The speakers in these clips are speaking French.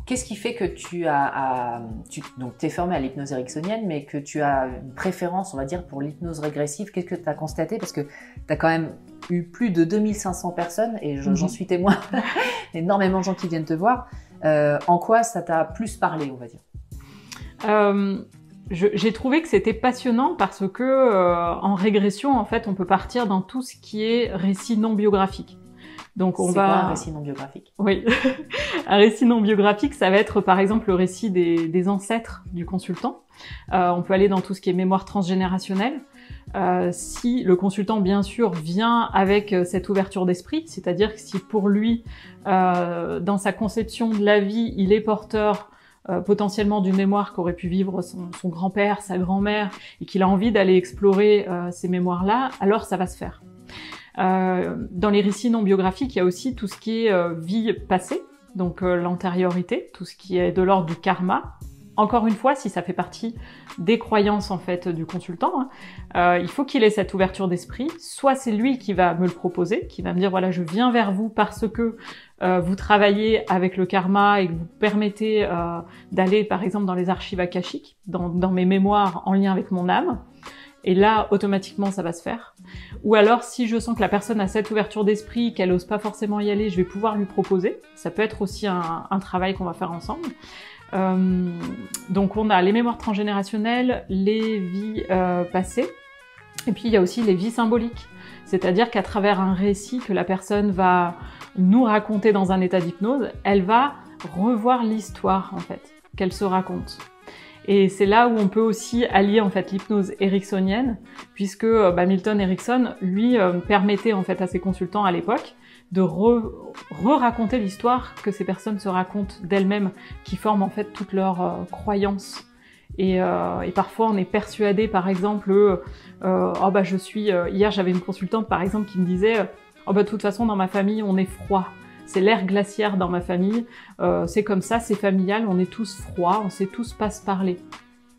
Qu'est-ce qui fait que donc tu es formé à l'hypnose ericksonienne, mais que tu as une préférence, on va dire, pour l'hypnose régressive? Qu'est-ce que tu as constaté? Parce que tu as quand même eu plus de 2500 personnes, et j'en suis témoin, énormément de gens qui viennent te voir. En quoi ça t'a plus parlé, on va dire? J'ai trouvé que c'était passionnant parce que en régression, en fait, on peut partir dans tout ce qui est récit non biographique. Donc c'est quoi un récit non biographique? Oui, un récit non biographique, ça va être par exemple le récit des ancêtres du consultant. On peut aller dans tout ce qui est mémoire transgénérationnelle. Si le consultant, bien sûr, vient avec cette ouverture d'esprit, c'est-à-dire que si pour lui, dans sa conception de la vie, il est porteur potentiellement d'une mémoire qu'aurait pu vivre son grand-père, sa grand-mère, et qu'il a envie d'aller explorer ces mémoires-là, alors ça va se faire. Dans les récits non biographiques, il y a aussi tout ce qui est vie passée, donc l'antériorité, tout ce qui est de l'ordre du karma. Encore une fois, si ça fait partie des croyances en fait du consultant, il faut qu'il ait cette ouverture d'esprit. Soit c'est lui qui va me le proposer, qui va me dire voilà, je viens vers vous parce que vous travaillez avec le karma et que vous permettez d'aller par exemple dans les archives akashiques, dans mes mémoires en lien avec mon âme. Et là, automatiquement, ça va se faire. Ou alors, si je sens que la personne a cette ouverture d'esprit, qu'elle n'ose pas forcément y aller, je vais pouvoir lui proposer. Ça peut être aussi un travail qu'on va faire ensemble. Donc, on a les mémoires transgénérationnelles, les vies passées, et puis il y a aussi les vies symboliques. C'est-à-dire qu'à travers un récit que la personne va nous raconter dans un état d'hypnose, elle va revoir l'histoire, en fait, qu'elle se raconte. Et c'est là où on peut aussi allier en fait l'hypnose ericksonienne, puisque Milton Erickson lui permettait en fait à ses consultants à l'époque de re-raconter l'histoire que ces personnes se racontent d'elles-mêmes, qui forment en fait toutes leurs croyances. Et parfois on est persuadé, par exemple, hier j'avais une consultante par exemple qui me disait de toute façon dans ma famille on est froid. C'est l'ère glaciaire dans ma famille, c'est comme ça, c'est familial, on est tous froids, on sait tous pas se parler.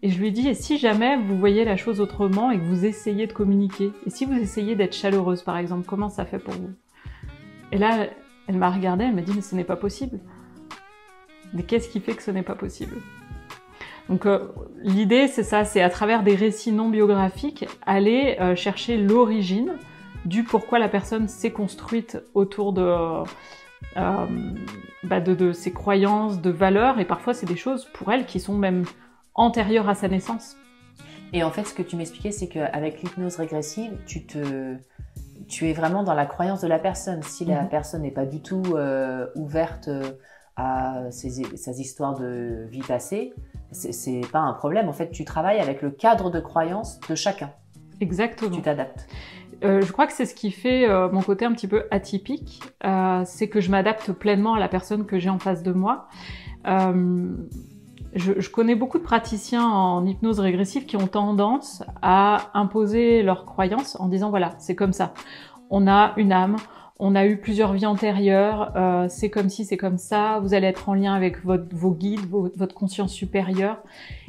Et je lui dis, et si jamais vous voyez la chose autrement et que vous essayez de communiquer, et si vous essayez d'être chaleureuse par exemple, comment ça fait pour vous? Et là, elle m'a regardée, elle m'a dit, mais ce n'est pas possible. Mais qu'est-ce qui fait que ce n'est pas possible? Donc l'idée c'est ça, c'est à travers des récits non biographiques, aller chercher l'origine du pourquoi la personne s'est construite autour de ses croyances, de valeurs, et parfois c'est des choses pour elle qui sont même antérieures à sa naissance. Et en fait, ce que tu m'expliquais, c'est qu'avec l'hypnose régressive, tu es vraiment dans la croyance de la personne. Si la personne n'est pas du tout ouverte à ses histoires de vie passée, c'est pas un problème. En fait, tu travailles avec le cadre de croyance de chacun. Exactement. Tu t'adaptes. Je crois que c'est ce qui fait mon côté un petit peu atypique, c'est que je m'adapte pleinement à la personne que j'ai en face de moi. Je connais beaucoup de praticiens en hypnose régressive qui ont tendance à imposer leurs croyances en disant voilà, c'est comme ça. On a une âme, on a eu plusieurs vies antérieures, c'est comme ci, c'est comme ça, vous allez être en lien avec vos guides, votre conscience supérieure.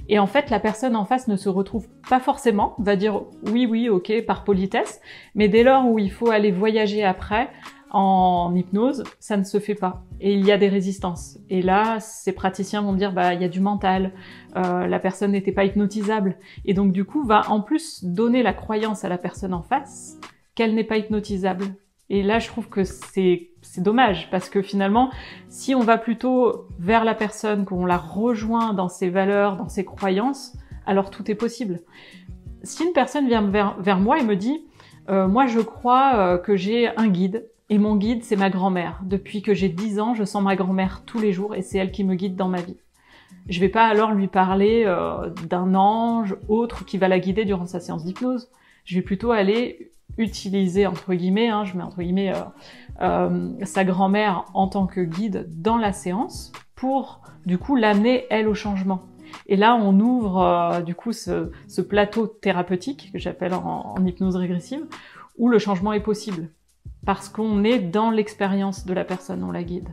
Et en fait, la personne en face ne se retrouve pas forcément, va dire oui, ok, par politesse, mais dès lors où il faut aller voyager après, en hypnose, ça ne se fait pas. Et il y a des résistances. Et là, ces praticiens vont dire, il y a du mental, la personne n'était pas hypnotisable. Et donc, du coup, va en plus donner la croyance à la personne en face qu'elle n'est pas hypnotisable. Et là, je trouve que c'est dommage, parce que finalement, si on va plutôt vers la personne, qu'on la rejoint dans ses valeurs, dans ses croyances, alors tout est possible. Si une personne vient vers moi et me dit « moi, je crois que j'ai un guide, et mon guide, c'est ma grand-mère. Depuis que j'ai 10 ans, je sens ma grand-mère tous les jours, et c'est elle qui me guide dans ma vie. » Je vais pas alors lui parler d'un ange autre qui va la guider durant sa séance d'hypnose. Je vais plutôt aller utiliser, entre guillemets, je mets entre guillemets, sa grand-mère en tant que guide dans la séance pour, du coup, l'amener, elle, au changement. Et là, on ouvre, du coup, ce plateau thérapeutique, que j'appelle en hypnose régressive, où le changement est possible. Parce qu'on est dans l'expérience de la personne, on la guide.